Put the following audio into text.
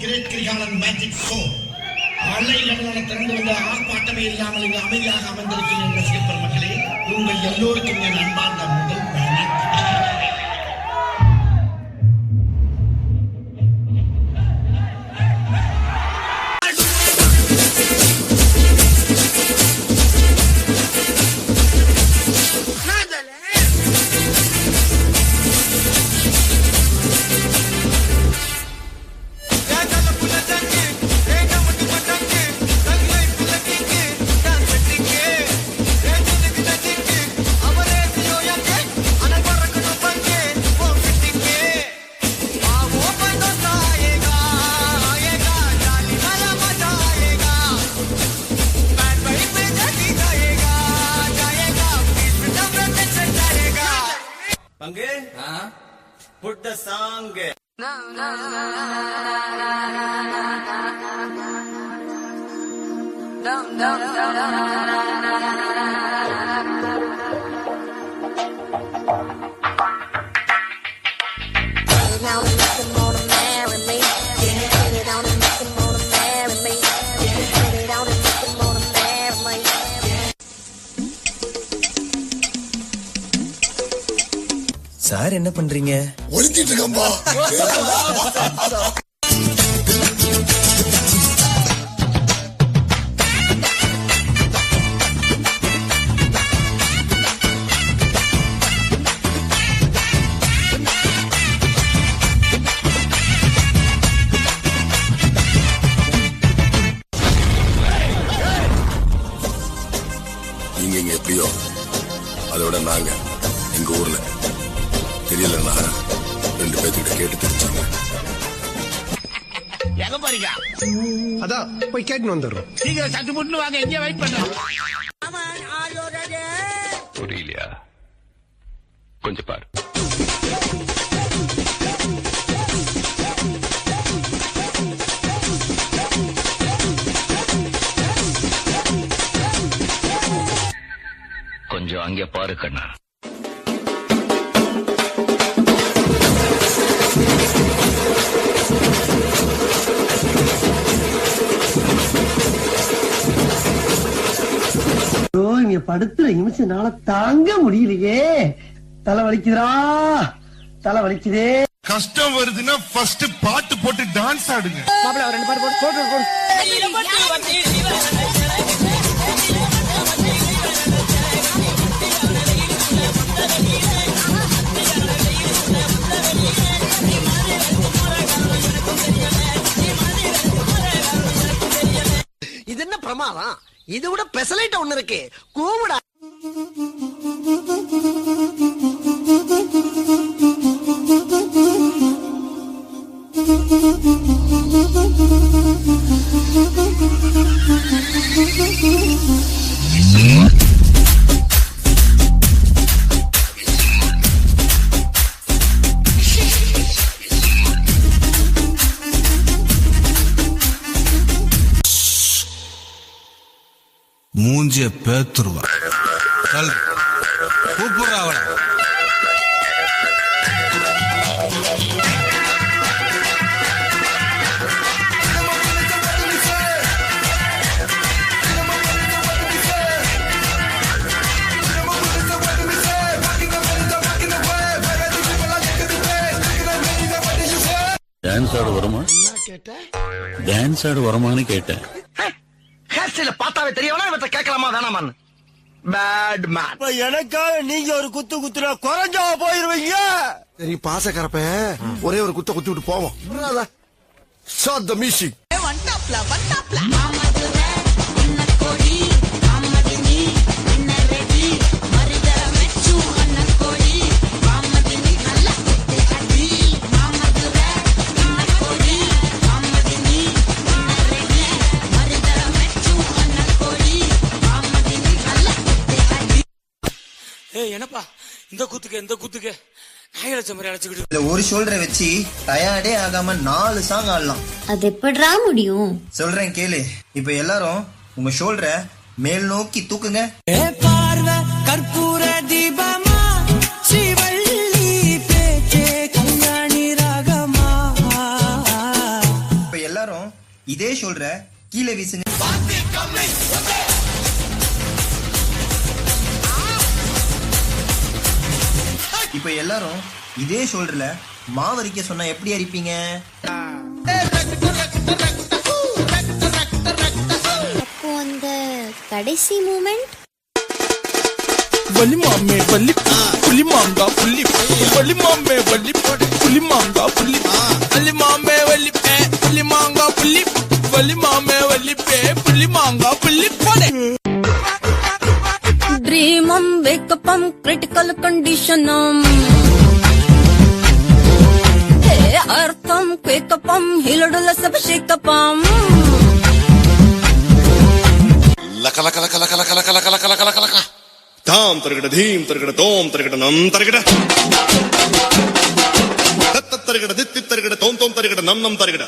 Great Kirikalan magic show. அலைகடலான திறந்து வந்த ஆர்ப்பாட்டமே இல்லாமல் இங்கு அமைதியாக அமர்ந்திருக்கின்ற ரசிகர் பெருமக்களே, உங்கள் எல்லோருக்கும் என் அன்பார்ந்த முதல் வணக்கம். Put the song. சார் என்ன பண்றீங்க? ஒளிச்சிட்டு இருக்கம்பா. நீங்க எப்படியோ அதோட நாங்க எங்க ஊர்ல தெரியலன்னா 2 பேர்கிட்ட கேட்டு தெரிஞ்சாங்க. எங்க போறீங்க? அதான் போய் கேட்டு வந்துடுறோம். நீங்க சட்டு முட்டு வாங்க, எங்க வெயிட் பண்றோம். புரியலையா? கொஞ்சம் பாரு. கொஞ்சம் அங்கே பாரு கண்ணா. இங்க படுத்துற நிமிஷம்னால தாங்க முடியலையே. தலை வலிக்குதுரா, தலை வலிக்குதே. கஷ்டம் வருதுன்னா ஃபர்ஸ்ட் பாட்டு போட்டு டான்ஸ் ஆடுங்க. மாப்பிள்ள 2 பாட்டு போட்டு இது என்ன பிரமாதம்? இது விட பெசலைட் ஒண்ணு இருக்கு, கூவுடா. மூஞ்சிய பேத்துருவா. கூப்பிடுறா அவள. டான்ஸ் ஆட வருமா? டான்ஸ் ஆட வருமானு கேட்டேன். ஹேர் ஸ்டைல பார்த்தாவே தெரியவனா இவற்றை கேட்கலாமா வேணாமான்னு. Bad man. எனக்காக நீங்க ஒரு குத்து குத்துனா குறைஞ்சா போயிருவீங்க. சரி பாசக்கரப்ப ஒரே ஒரு குத்த குத்தி விட்டு போவோம். Shot the music. என்னப்பா இந்த குத்துக்கு நாயலட்ச மாதிரி அழைச்சுக்கிட்டு ஒரு ஷோல்டரை வச்சு டயர்டே ஆகாம 4 சாங் ஆடலாம். அது எப்படிடா முடியும்? சொல்றேன் கேளு. இப்ப எல்லாரும் உங்க ஷோல்டரை மேல் நோக்கி தூக்குங்க. பார்வை கற்பூர தீபமா, ஸ்ரீவள்ளி பேச்சே கல்யாணி ராகமா. இப்ப இதே ஷோல்டரை கீழே வீசுங்க. இப்ப எல்லாரும் இதே ஷோல்டர்ல மாவரிக்க சொன்னா எப்படி அரிப்பீங்க? அப்போ அந்த கடைசி மூமெண்ட் வலி மாமே வலி புலி மாங்கா புலி வலி மாமே வலி புலி மாங்கா புலி வலி மாமே வலி புலி மாங்கா புலி வலி மாமே வலி புலி மாங்கா புலி போடே. ड्रीमम वेकअपम क्रिटिकल कंडीशनम हे अर्थम क्वेकअपम हिलडुल सब शेकअपम லக்க லக்க லக்க லக்க லக்க லக்க லக்க லக்க லக்க லக்க லக்க தாம் தருகிட தீம் தருகிட தோம் தருகிட நம் தருகிட தத்த தருகிட தித்தி தருகிட தோம் தோம் தருகிட நம் நம் தருகிட